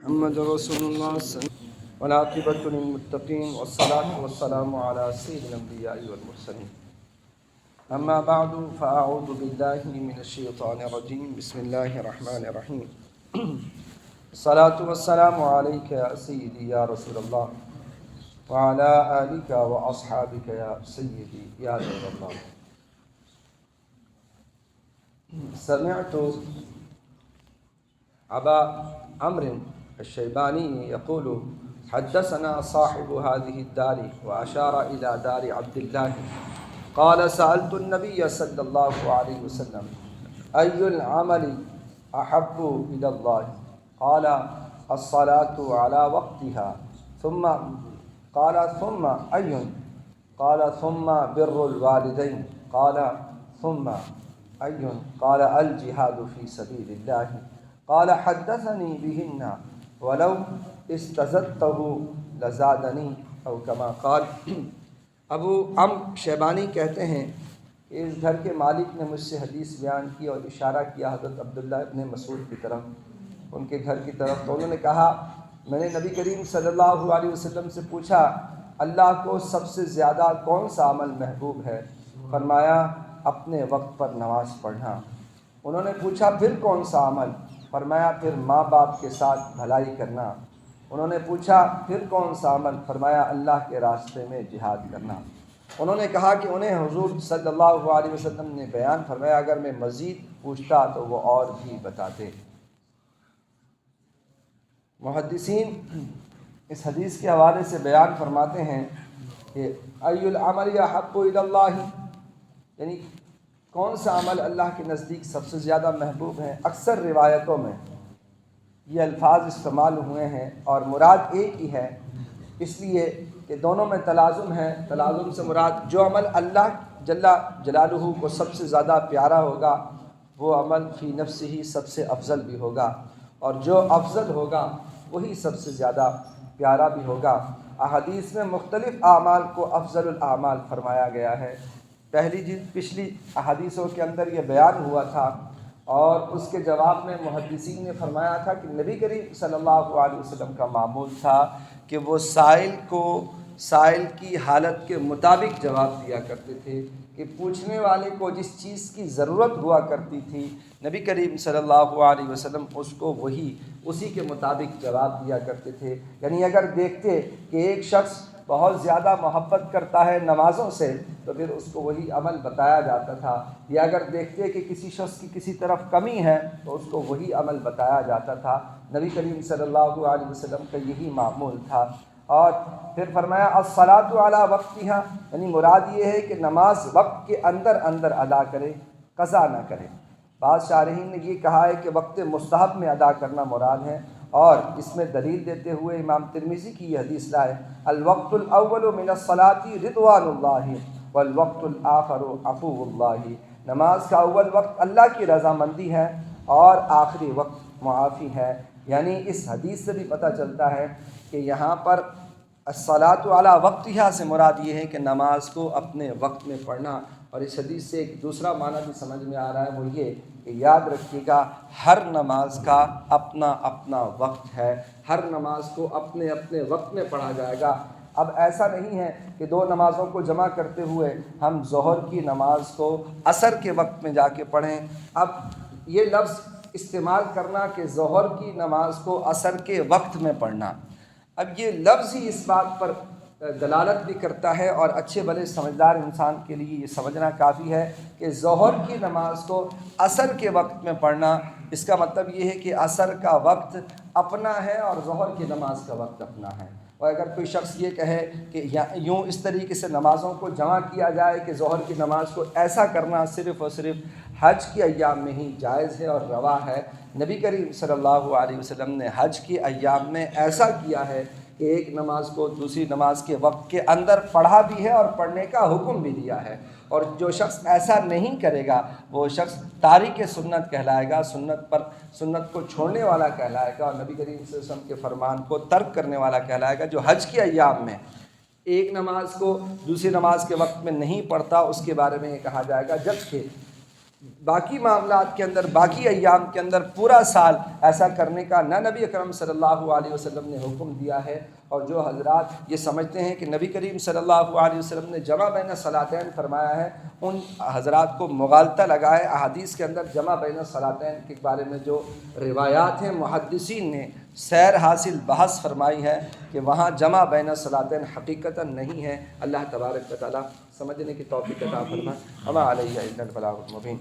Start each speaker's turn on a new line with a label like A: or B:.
A: محمد رسول اللہ صلی اللہ علیہ وسلم والعاقبۃ للمتقین والصلاة والسلام علی سید الانبیاء والمرسلین اما بعد فاعوذ باللہ من الشیطان الرجیم بسم اللہ الرحمن الرحیم الصلاة والسلام علیک یا سیدی یا رسول اللہ وعلی آلک واصحابک یا سیدی یا رسول اللہ. سمعت ابا عمرو الشيباني يقول حدثنا صاحب هذه الدار وأشار إلى دار عبد الله قال سألت النبي صلى الله عليه وسلم أي العمل أحب إلى الله قال الصلاة على وقتها ثم قال ثم أي قال ثم بر الوالدين قال ثم أي قال الجهاد في سبيل الله قال حدثني بهن ولو استزدته لزادنی او کما قال. ابو عمرو شیبانی کہتے ہیں کہ اس گھر کے مالک نے مجھ سے حدیث بیان کی اور اشارہ کیا حضرت عبداللہ ابن مسعود کی طرف، ان کے گھر کی طرف. تو انہوں نے کہا میں نے نبی کریم صلی اللہ علیہ وسلم سے پوچھا اللہ کو سب سے زیادہ کون سا عمل محبوب ہے؟ فرمایا اپنے وقت پر نماز پڑھنا. انہوں نے پوچھا پھر کون سا عمل؟ فرمایا پھر ماں باپ کے ساتھ بھلائی کرنا. انہوں نے پوچھا پھر کون سا عمل؟ فرمایا اللہ کے راستے میں جہاد کرنا. انہوں نے کہا کہ انہیں حضور صلی اللہ علیہ وسلم نے بیان فرمایا اگر میں مزید پوچھتا تو وہ اور بھی بتاتے. محدثین اس حدیث کے حوالے سے بیان فرماتے ہیں کہ ای العمل احب الی اللہ، یعنی کون سا عمل اللہ کے نزدیک سب سے زیادہ محبوب ہے. اکثر روایتوں میں یہ الفاظ استعمال ہوئے ہیں اور مراد ایک ہی ہے، اس لیے کہ دونوں میں تلازم ہے. تلازم سے مراد جو عمل اللہ جل جلالہ کو سب سے زیادہ پیارا ہوگا وہ عمل فی نفسہ ہی سب سے افضل بھی ہوگا، اور جو افضل ہوگا وہی سب سے زیادہ پیارا بھی ہوگا. احادیث میں مختلف اعمال کو افضل الاعمال فرمایا گیا ہے. پہلی جلد پچھلی احادیثوں کے اندر یہ بیان ہوا تھا، اور اس کے جواب میں محدثین نے فرمایا تھا کہ نبی کریم صلی اللہ علیہ وسلم کا معمول تھا کہ وہ سائل کی حالت کے مطابق جواب دیا کرتے تھے، کہ پوچھنے والے کو جس چیز کی ضرورت ہوا کرتی تھی نبی کریم صلی اللہ علیہ وسلم اس کو اسی کے مطابق جواب دیا کرتے تھے. یعنی اگر دیکھتے کہ ایک شخص بہت زیادہ محبت کرتا ہے نمازوں سے تو پھر اس کو وہی عمل بتایا جاتا تھا، یا اگر دیکھتے کہ کسی شخص کی کسی طرف کمی ہے تو اس کو وہی عمل بتایا جاتا تھا. نبی کریم صلی اللہ علیہ وسلم کا یہی معمول تھا. اور پھر فرمایا الصلاۃ علی وقتہا، یعنی مراد یہ ہے کہ نماز وقت کے اندر ادا کرے، قضا نہ کرے. بعض شارحین نے یہ کہا ہے کہ وقت مستحب میں ادا کرنا مراد ہے، اور اس میں دلیل دیتے ہوئے امام ترمذی کی یہ حدیث لائے الوقت الاول من الصلاۃ رضوان اللہ والوقت الآخر عفو اللہ. نماز کا اول وقت اللہ کی رضامندی ہے اور آخری وقت معافی ہے. یعنی اس حدیث سے بھی پتہ چلتا ہے کہ یہاں پر الصلاۃ علی وقتہا سے مراد یہ ہے کہ نماز کو اپنے وقت میں پڑھنا. اور اس حدیث سے ایک دوسرا معنی بھی سمجھ میں آ رہا ہے، وہ یہ کہ یاد رکھیے گا ہر نماز کا اپنا اپنا وقت ہے، ہر نماز کو اپنے اپنے وقت میں پڑھا جائے گا. اب ایسا نہیں ہے کہ دو نمازوں کو جمع کرتے ہوئے ہم ظہر کی نماز کو عصر کے وقت میں جا کے پڑھیں. اب یہ لفظ استعمال کرنا کہ ظہر کی نماز کو عصر کے وقت میں پڑھنا، اب یہ لفظ ہی اس بات پر دلالت بھی کرتا ہے، اور اچھے بھلے سمجھدار انسان کے لیے یہ سمجھنا کافی ہے کہ ظہر کی نماز کو عصر کے وقت میں پڑھنا، اس کا مطلب یہ ہے کہ عصر کا وقت اپنا ہے اور ظہر کی نماز کا وقت اپنا ہے. اور اگر کوئی شخص یہ کہے کہ یوں اس طریقے سے نمازوں کو جمع کیا جائے کہ ظہر کی نماز کو ایسا کرنا صرف اور صرف حج کے ایام میں ہی جائز ہے اور روا ہے. نبی کریم صلی اللہ علیہ وسلم نے حج کے ایام میں ایسا کیا ہے کہ ایک نماز کو دوسری نماز کے وقت کے اندر پڑھا بھی ہے اور پڑھنے کا حکم بھی دیا ہے. اور جو شخص ایسا نہیں کرے گا وہ شخص تارک سنت کہلائے گا، سنت کو چھوڑنے والا کہلائے گا، اور نبی کریم صلی اللہ علیہ وسلم کے فرمان کو ترک کرنے والا کہلائے گا. جو حج کے ایام میں ایک نماز کو دوسری نماز کے وقت میں نہیں پڑھتا اس کے بارے میں یہ کہا جائے گا. جبکہ باقی معاملات کے اندر، باقی ایام کے اندر پورا سال ایسا کرنے کا نہ نبی اکرم صلی اللہ علیہ وسلم نے حکم دیا ہے۔ اور جو حضرات یہ سمجھتے ہیں کہ نبی کریم صلی اللہ علیہ وسلم نے جمع بین صلاتین فرمایا ہے، ان حضرات کو مغالطہ لگا ہے۔ احادیث کے اندر جمع بین صلاتین کے بارے میں جو روایات ہیں، محدثین نے سیر حاصل بحث فرمائی ہے کہ وہاں جمع بین صلاتین حقیقتاً نہیں ہے۔ اللہ تبارک و تعالیٰ سمجھنے کی توفیق عطا فرمائے۔ وما علیہ الا البلاغ المبین۔